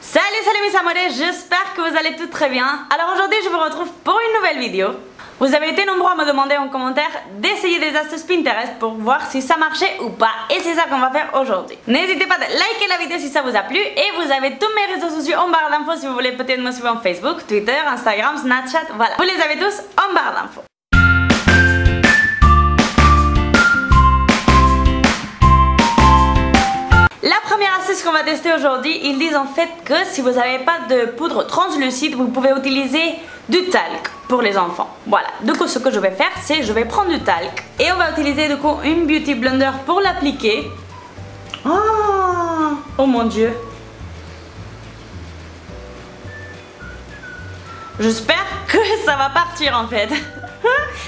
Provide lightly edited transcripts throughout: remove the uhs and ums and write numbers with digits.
Salut mes amoureux, j'espère que vous allez tous très bien. Alors aujourd'hui je vous retrouve pour une nouvelle vidéo. Vous avez été nombreux à me demander en commentaire d'essayer des astuces Pinterest pour voir si ça marchait ou pas. Et c'est ça qu'on va faire aujourd'hui. N'hésitez pas à liker la vidéo si ça vous a plu. Et vous avez tous mes réseaux sociaux en barre d'infos si vous voulez peut-être me suivre en Facebook, Twitter, Instagram, Snapchat, voilà. Vous les avez tous en barre d'infos. La première astuce qu'on va tester aujourd'hui, ils disent en fait que si vous n'avez pas de poudre translucide, vous pouvez utiliser du talc pour les enfants. Voilà, du coup ce que je vais faire, c'est je vais prendre du talc et on va utiliser du coup une beauty blender pour l'appliquer. Oh mon dieu. J'espère que ça va partir en fait.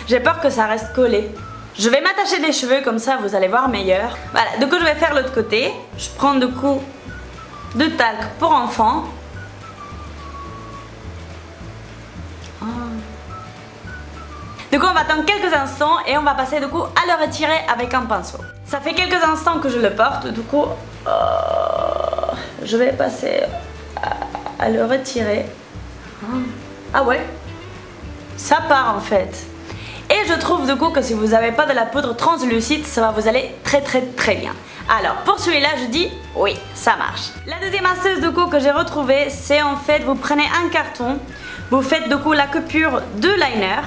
J'ai peur que ça reste collé. Je vais m'attacher les cheveux comme ça vous allez voir meilleur. Voilà, du coup je vais faire l'autre côté. Je prends du coup du talc pour enfants. Du coup on va attendre quelques instants et on va passer du coup à le retirer avec un pinceau. Ça fait quelques instants que je le porte, du coup je vais passer à le retirer. Ah ouais, ça part en fait. Et je trouve du coup que si vous n'avez pas de la poudre translucide, ça va vous aller très bien. Alors pour celui-là je dis oui, ça marche. La deuxième astuce du coup que j'ai retrouvée, c'est en fait vous prenez un carton, vous faites du coup la coupure de liner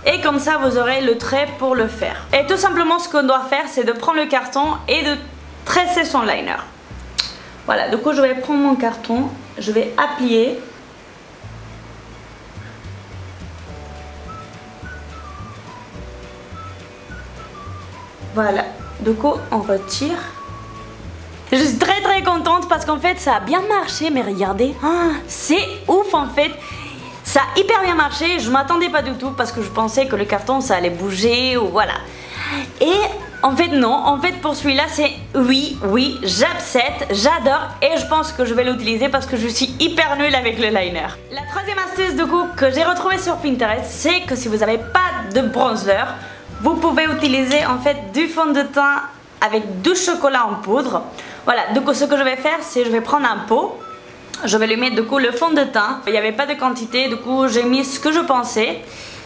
et comme ça vous aurez le trait pour le faire. Et tout simplement ce qu'on doit faire c'est de prendre le carton et de tresser son liner. Voilà, du coup je vais prendre mon carton, je vais appliquer. Voilà, du coup on retire. Je suis très contente parce qu'en fait ça a bien marché, mais regardez, c'est ouf en fait. Ça a hyper bien marché, je m'attendais pas du tout parce que je pensais que le carton ça allait bouger ou voilà. Et en fait non, en fait pour celui-là c'est oui, j'accepte, j'adore et je pense que je vais l'utiliser parce que je suis hyper nulle avec le liner. La troisième astuce du coup que j'ai retrouvée sur Pinterest, c'est que si vous n'avez pas de bronzer, vous pouvez utiliser en fait du fond de teint avec du chocolat en poudre. Voilà, du coup ce que je vais faire c'est je vais prendre un pot, je vais lui mettre du coup le fond de teint. Il n'y avait pas de quantité, du coup j'ai mis ce que je pensais.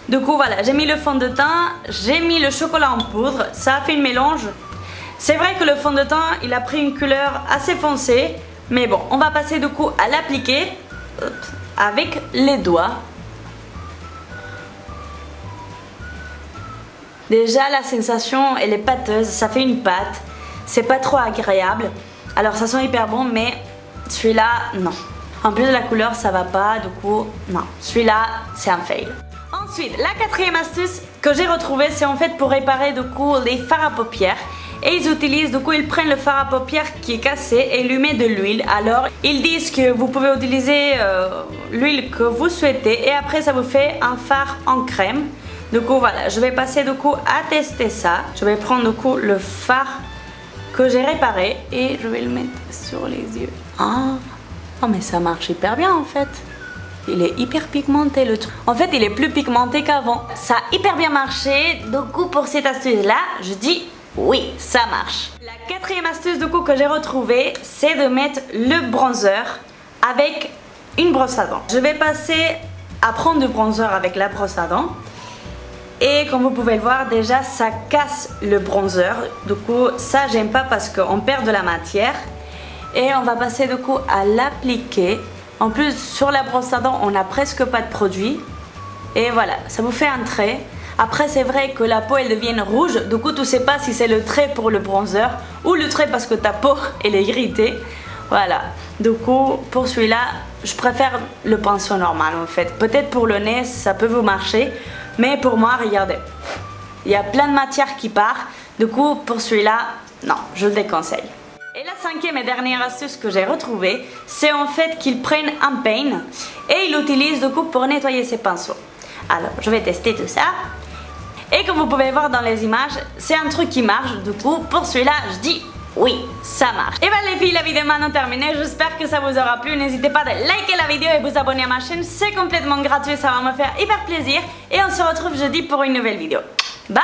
Du coup voilà, j'ai mis le fond de teint, j'ai mis le chocolat en poudre, ça a fait un mélange. C'est vrai que le fond de teint il a pris une couleur assez foncée, mais bon, on va passer du coup à l'appliquer avec les doigts. Déjà la sensation elle est pâteuse, ça fait une pâte, c'est pas trop agréable. Alors ça sent hyper bon mais celui-là non. En plus de la couleur ça va pas, du coup non. Celui-là c'est un fail. Ensuite la quatrième astuce que j'ai retrouvée c'est en fait pour réparer du coup les fards à paupières. Et ils utilisent, du coup ils prennent le fard à paupières qui est cassé et ils lui mettent de l'huile. Alors ils disent que vous pouvez utiliser l'huile que vous souhaitez et après ça vous fait un fard en crème. Du coup voilà, je vais passer du coup à tester ça. Je vais prendre du coup le fard que j'ai réparé et je vais le mettre sur les yeux. Oh mais ça marche hyper bien en fait. Il est hyper pigmenté le truc. En fait il est plus pigmenté qu'avant. Ça a hyper bien marché. Du coup pour cette astuce là, je dis oui, ça marche. La quatrième astuce du coup que j'ai retrouvée, c'est de mettre le bronzer avec une brosse à dents. Je vais passer à prendre du bronzer avec la brosse à dents. Et comme vous pouvez le voir déjà ça casse le bronzer. Du coup ça j'aime pas parce qu'on perd de la matière. Et on va passer du coup à l'appliquer. En plus sur la brosse à dents on n'a presque pas de produit. Et voilà, ça vous fait un trait. Après c'est vrai que la peau elle devient rouge. Du coup tu sais pas si c'est le trait pour le bronzer ou le trait parce que ta peau elle est irritée. Voilà, du coup pour celui-là je préfère le pinceau normal en fait. Peut-être pour le nez ça peut vous marcher. Mais pour moi, regardez, il y a plein de matière qui part. Du coup, pour celui-là, non, je le déconseille. Et la cinquième et dernière astuce que j'ai retrouvée, c'est en fait qu'ils prennent un peigne et ils l'utilisent du coup pour nettoyer ses pinceaux. Alors, je vais tester tout ça. Et comme vous pouvez voir dans les images, c'est un truc qui marche. Du coup, pour celui-là, je dis oui, ça marche. Et bien les filles, la vidéo est maintenant terminée. J'espère que ça vous aura plu. N'hésitez pas à liker la vidéo et vous abonner à ma chaîne. C'est complètement gratuit, ça va me faire hyper plaisir. Et on se retrouve jeudi pour une nouvelle vidéo. Bye!